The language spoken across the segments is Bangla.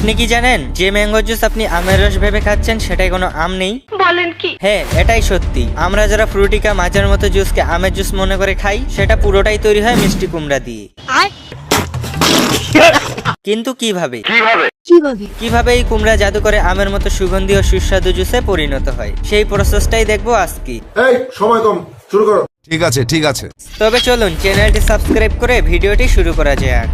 আপনি কি জানেন যে ম্যাঙ্গো জুস আপনি আমের রস ভেবে খাচ্ছেন সেটাই কোনো আম নেই? বলেন কি? হ্যাঁ, এটাই সত্যি। আমরা যারা ফ্রুটিকা মাজার মতো জুসকে আমের জুস মনে করে খাই, সেটা পুরোটাই তৈরি হয় মিষ্টি কুমড়া দিয়ে। কিন্তু কিভাবে কিভাবে এই কুমড়া জাদু করে আমের মতো সুগন্ধি ও সুস্বাদু জুসে পরিণত হয়, সেই প্রসেসটাই দেখবো আজকে। এই সময় কম, শুরু করো। ঠিক আছে। তবে চলুন চ্যানেলটি সাবস্ক্রাইব করে ভিডিওটি শুরু করা যাক।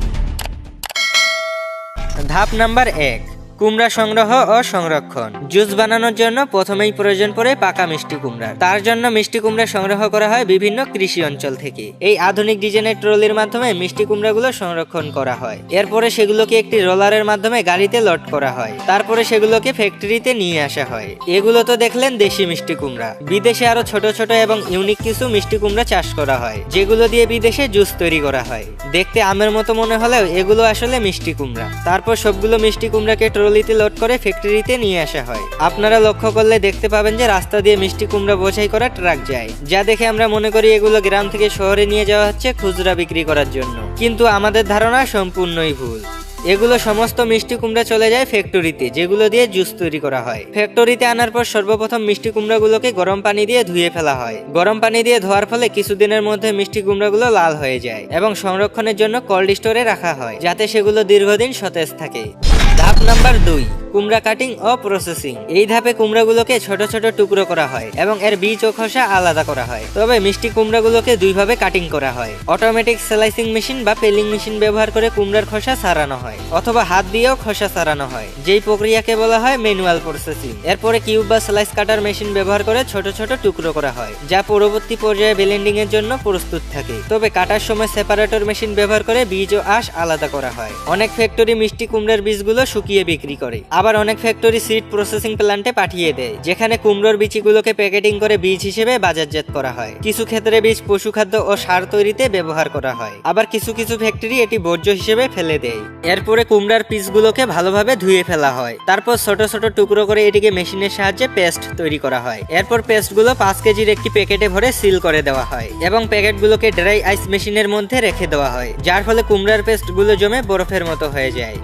ধাপ নাম্বার 1, কুমড়া সংগ্রহ ও সংরক্ষণ। জুস বানানোর জন্য প্রথমেই প্রয়োজন পড়ে পাকা মিষ্টি কুমড়া। তার জন্য মিষ্টি কুমড়া সংগ্রহ করা হয় বিভিন্ন কৃষি অঞ্চল থেকে। এই আধুনিক ডিজাইনের ট্রলির মাধ্যমে মিষ্টি কুমড়াগুলো সংরক্ষণ করা হয়। এরপরে সেগুলোকে একটি রোলারের মাধ্যমে গাড়িতে লোড করা হয়। তারপরে সেগুলোকে ফ্যাক্টরিতে নিয়ে আসা হয়। এগুলো তো দেখলেন দেশি মিষ্টি কুমড়া। বিদেশে আরো ছোট ছোট এবং ইউনিক কিছু মিষ্টি কুমড়া চাষ করা হয়, যেগুলো দিয়ে বিদেশে জুস তৈরি করা হয়। দেখতে আমের মতো মনে হলেও এগুলো আসলে মিষ্টি কুমড়া। তারপর সবগুলো মিষ্টি কুমড়াকে ট্রলিতে লোড করে ফ্যাক্টরিতে নিয়ে আসা হয়। আপনারা লক্ষ্য করলে দেখতে পাবেন যে রাস্তা দিয়ে মিষ্টি কুমড়া বোঝাই করা ট্রাক যায়, যা দেখে আমরা মনে করি এগুলো গ্রাম থেকে শহরে নিয়ে যাওয়া হচ্ছে খুচরা বিক্রি করার জন্য। কিন্তু আমাদের ধারণা সম্পূর্ণই ভুল। এগুলো সমস্ত মিষ্টি কুমড়া চলে যায় ফ্যাক্টরিতে, যেগুলো দিয়ে জুস তৈরি করা হয়। ফ্যাক্টরিতে আনার পর সর্বপ্রথম মিষ্টি কুমড়াগুলোকে গরম পানি দিয়ে ধুয়ে ফেলা হয়। গরম পানি দিয়ে ধোয়ার ফলে কিছুদিনের মধ্যে মিষ্টি কুমড়াগুলো লাল হয়ে যায় এবং সংরক্ষণের জন্য কোল্ড স্টোরে রাখা হয়, যাতে সেগুলো দীর্ঘদিন সতেজ থাকে। ধাপ নাম্বার 2, কুমড়া কাটিং ও প্রসেসিং। এই ধাপে কুমড়াগুলোকে ছোট ছোট টুকরো করা হয় এবং এর বীজ ও খোসা আলাদা করা হয়। তবে মিষ্টি কুমড়াগুলোকে দুইভাবে কাটিং করা হয়। অটোমেটিক স্লাইসিং মেশিন বা পেলিং মেশিন ব্যবহার করে কুমড়ার খোসা ছাড়ানো হয়, অথবা হাত দিয়েও খোসা ছাড়ানো হয়, যেই প্রক্রিয়াকে বলা হয় ম্যানুয়াল প্রসেসিং। এরপরে কিউব বা স্লাইস কাটার মেশিন ব্যবহার করে ছোট ছোট টুকরো করা হয়, যা পরবর্তী পর্যায়ে ব্লেন্ডিং এর জন্য প্রস্তুত থাকে। তবে কাটার সময় সেপারেটর মেশিন ব্যবহার করে বীজ ও আঁশ আলাদা করা হয়। অনেক ফ্যাক্টরি মিষ্টি কুমড়ার বীজগুলো শুকিয়ে বিক্রি করে, আবার অনেক ফ্যাক্টরি সিড প্রসেসিং প্ল্যান্টে পাঠিয়ে দেয়, যেখানে কুমড়োর বিচিগুলোকে প্যাকেটিং করে বীজ হিসেবে বাজারজাত করা হয়। কিছু ক্ষেত্রে বীজ পশু খাদ্য ও সার তৈরিতে ব্যবহার করা হয়, আবার কিছু কিছু ফ্যাক্টরি এটি বর্জ্য হিসেবে ফেলে দেয়। এরপরে কুমড়ার পিসগুলোকে ভালোভাবে ধুয়ে ফেলা হয়। তারপর ছোট ছোট টুকরো করে এটিকে মেশিনের সাহায্যে পেস্ট তৈরি করা হয়। এরপর পেস্টগুলো 5 কেজির একটি প্যাকেটে ভরে সিল করে দেওয়া হয় এবং প্যাকেটগুলোকে ড্রাই আইস মেশিনের মধ্যে রেখে দেওয়া হয়, যার ফলে কুমড়ার পেস্টগুলো জমে বরফের মতো হয়ে যায়।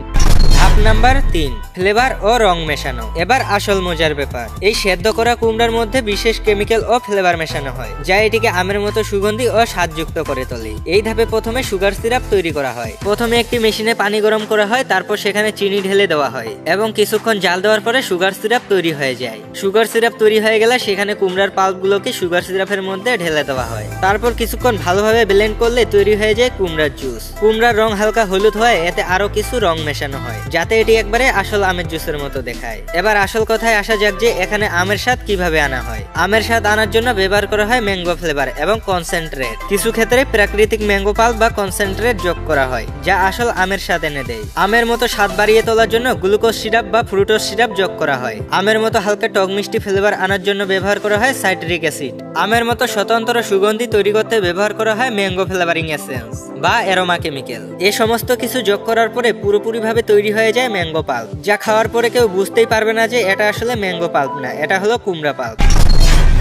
ধাপ নাম্বার 3, ফ্লেভার ও রং মেশানো। এবার আসল মজার ব্যাপার। এই সেদ্ধ করা কুমড়ার মধ্যে বিশেষ কেমিক্যাল ও ফ্লেভার মেশানো হয়, যা এটিকে আমের মতো সুগন্ধি ও স্বাদযুক্ত করে তোলে। এই ধাপে প্রথমে সুগার সিরাপ তৈরি করা হয়। প্রথমে একটি মেশিনে পানি গরম করা হয়, তারপর সেখানে চিনি ঢেলে দেওয়া হয় এবং কিছুক্ষণ জাল দেওয়ার পরে সুগার সিরাপ তৈরি হয়ে যায়। সুগার সিরাপ তৈরি হয়ে গেলে সেখানে কুমড়ার পাল্পগুলোকে সুগার সিরাপের মধ্যে ঢেলে দেওয়া হয়। তারপর কিছুক্ষণ ভালোভাবে ব্লেন্ড করলে তৈরি হয়ে যায় কুমড়ার জুস। কুমড়ার রং হালকা হলুদ হয়, এতে আরো কিছু রং মেশানো হয়, যাতে এটি একবারে আসল আমের জুসের মতো দেখায়। এবার আসল কথায় আসা যাক যে এখানে আমের স্বাদ কিভাবে আনা হয়। আমের স্বাদ আনার জন্য ব্যবহার করা হয় ম্যাঙ্গো ফ্লেভার এবং কনসেন্ট্রেট। কিছু ক্ষেত্রে প্রাকৃতিক ম্যাঙ্গো পাল্প বা কনসেন্ট্রেট যোগ করা হয়, যা আসল আমের স্বাদ এনে দেয়। আমের মতো স্বাদ বাড়িয়ে তোলার জন্য গ্লুকোজ সিরাপ বা ফ্রুটোজ সিরাপ যোগ করা হয়। আমের মতো হালকা টক মিষ্টি ফ্লেভার আনার জন্য ব্যবহার করা হয় সাইট্রিক অ্যাসিড। আমের মতো স্বতন্ত্র সুগন্ধি তৈরি করতে ব্যবহার করা হয় ম্যাঙ্গো ফ্লেভারিং এসেন্স বা অ্যারোমা কেমিক্যাল। এই সমস্ত কিছু যোগ করার পরে পুরোপুরিভাবে তৈরি হয়ে যায় ম্যাঙ্গো পাল্প, যা খাওয়ার পরে কেউ বুঝতেই পারবে না যে এটা আসলে ম্যাঙ্গো পাল্প না, এটা হলো কুমড়া পাল্প।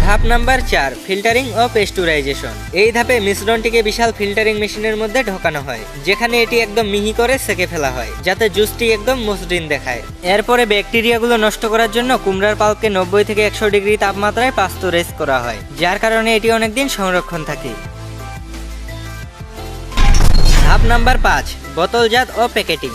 ধাপ নাম্বার 4, ফিল্টারিং ও পেস্টুরাইজেশন। এই ধাপে মিশ্রণটিকে বিশাল ফিল্টারিং মেশিনের মধ্যে ঢোকানো হয়, যেখানে এটি একদম মিহি করে সেকে ফেলা হয়, যাতে জুসটি একদম মসৃণ দেখায়। এরপরে ব্যাকটেরিয়াগুলো নষ্ট করার জন্য কুমড়ার পাল্পকে 90 থেকে 100 ডিগ্রি তাপমাত্রায় পাস্তুরাইজ করা হয়, যার কারণে এটি অনেকদিন সংরক্ষণ থাকে। ধাপ নাম্বার 5, বোতলজাত ও প্যাকেটিং।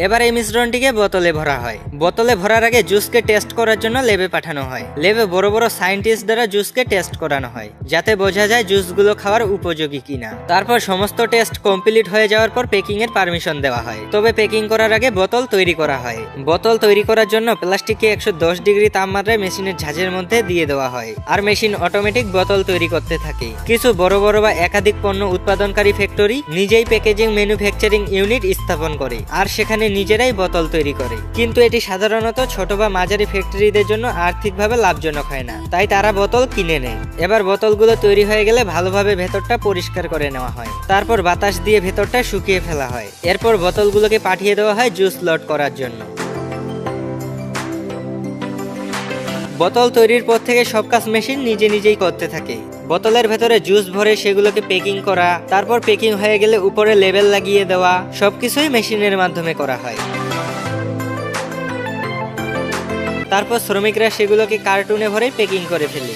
এবার এই মিশ্রণটিকে বোতলে ভরা হয়। বোতলে ভরার আগে জুসকে টেস্ট করার জন্য ল্যাবে পাঠানো হয়। ল্যাবে বড় বড় সায়েন্টিস্ট দ্বারা জুসকে টেস্ট করানো হয়, যাতে বোঝা যায় জুসগুলো খাওয়ার উপযোগী কিনা। তারপর সমস্ত টেস্ট কমপ্লিট হয়ে যাওয়ার পর প্যাকিং এর পারমিশন দেওয়া হয়। তবে প্যাকিং করার আগে বোতল তৈরি করা হয়। বোতল তৈরি করার জন্য প্লাস্টিককে 110 ডিগ্রি তাপমাত্রায় মেশিনের ঝাঁঝের মধ্যে দিয়ে দেওয়া হয়, আর মেশিন অটোমেটিক বোতল তৈরি করতে থাকে। কিছু বড় বড় বা একাধিক পণ্য উৎপাদনকারী ফ্যাক্টরি নিজেই প্যাকেজিং ম্যানুফ্যাকচারিং ইউনিট স্থাপন করে, আর সেখানে নিজেরাই বোতল তৈরি করে। কিন্তু এটি সাধারণত ছোট বা মাঝারি ফ্যাক্টরিদের জন্য আর্থিকভাবে লাভজনক হয় না, তাই তারা বোতল কিনে নেয়। এবার বোতলগুলো তৈরি হয়ে গেলে ভালোভাবে ভেতরটা পরিষ্কার করে নেওয়া হয়। তারপর বাতাস দিয়ে ভেতরটা শুকিয়ে ফেলা হয়। এরপর বোতলগুলোকে পাঠিয়ে দেওয়া হয় জুস লোড করার জন্য। বোতল তৈরির পর থেকে সব কাজ মেশিন নিজেই করতে থাকে। বোতলের ভেতরে জুস ভরে সেগুলোকে প্যাকিং করা, তারপর প্যাকিং হয়ে গেলে উপরে লেবেল লাগিয়ে দেওয়া, সবকিছুই মেশিনের মাধ্যমে করা হয়। তারপর শ্রমিকরা সেগুলোকে কার্টুনে ভরে প্যাকিং করে ফেলে।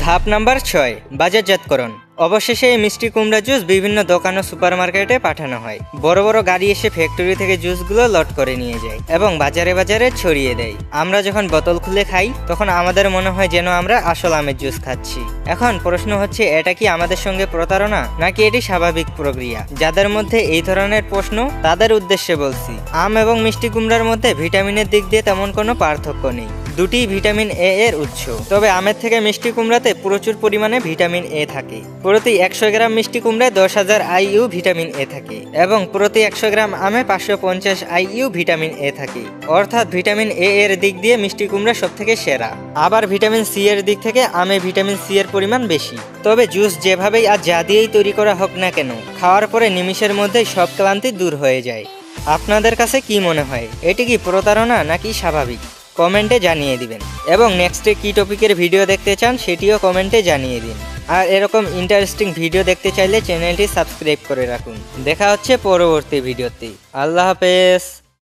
ধাপ নাম্বার 6, বাজারজাতকরণ। অবশেষে এই মিষ্টি কুমড়া জুস বিভিন্ন দোকান ও সুপারমার্কেটে পাঠানো হয়। বড় বড় গাড়ি এসে ফ্যাক্টরি থেকে জুসগুলো লোড করে নিয়ে যায় এবং বাজারে বাজারে ছড়িয়ে দেয়। আমরা যখন বোতল খুলে খাই তখন আমাদের মনে হয় যেন আমরা আসল আমের জুস খাচ্ছি। এখন প্রশ্ন হচ্ছে, এটা কি আমাদের সঙ্গে প্রতারণা নাকি এটি স্বাভাবিক প্রক্রিয়া? যাদের মধ্যে এই ধরনের প্রশ্ন তাদের উদ্দেশ্যে বলছি, আম এবং মিষ্টি কুমড়ার মধ্যে ভিটামিনের দিক দিয়ে তেমন কোনো পার্থক্য নেই। দুটি ভিটামিন এ এর উৎস। তবে আমের থেকে মিষ্টি কুমড়াতে প্রচুর পরিমাণে ভিটামিন এ থাকে। প্রতি 100 গ্রাম মিষ্টি কুমড়ায় 10,000 IU ভিটামিন এ থাকে এবং প্রতি 100 গ্রাম আমে 550 IU ভিটামিন এ থাকে। অর্থাৎ ভিটামিন এ এর দিক দিয়ে মিষ্টি কুমড়া সব থেকে সেরা। আবার ভিটামিন সি এর দিক থেকে আমে ভিটামিন সি এর পরিমাণ বেশি। তবে জুস যেভাবেই আর যা দিয়েই তৈরি করা হোক না কেন, খাওয়ার পরে নিমিষের মধ্যেই সব ক্লান্তি দূর হয়ে যায়। আপনাদের কাছে কি মনে হয়, এটি কি প্রতারণা নাকি স্বাভাবিক? কমেন্টে জানিয়ে দিবেন এবং নেক্সটে কি টপিকের ভিডিও দেখতে চান সেটিও কমেন্টে জানিয়ে দিন। আর এরকম ইন্টারেস্টিং ভিডিও দেখতে চাইলে চ্যানেলটি সাবস্ক্রাইব করে রাখুন। দেখা হচ্ছে পরবর্তী ভিডিওতে। আল্লাহ হাফেজ।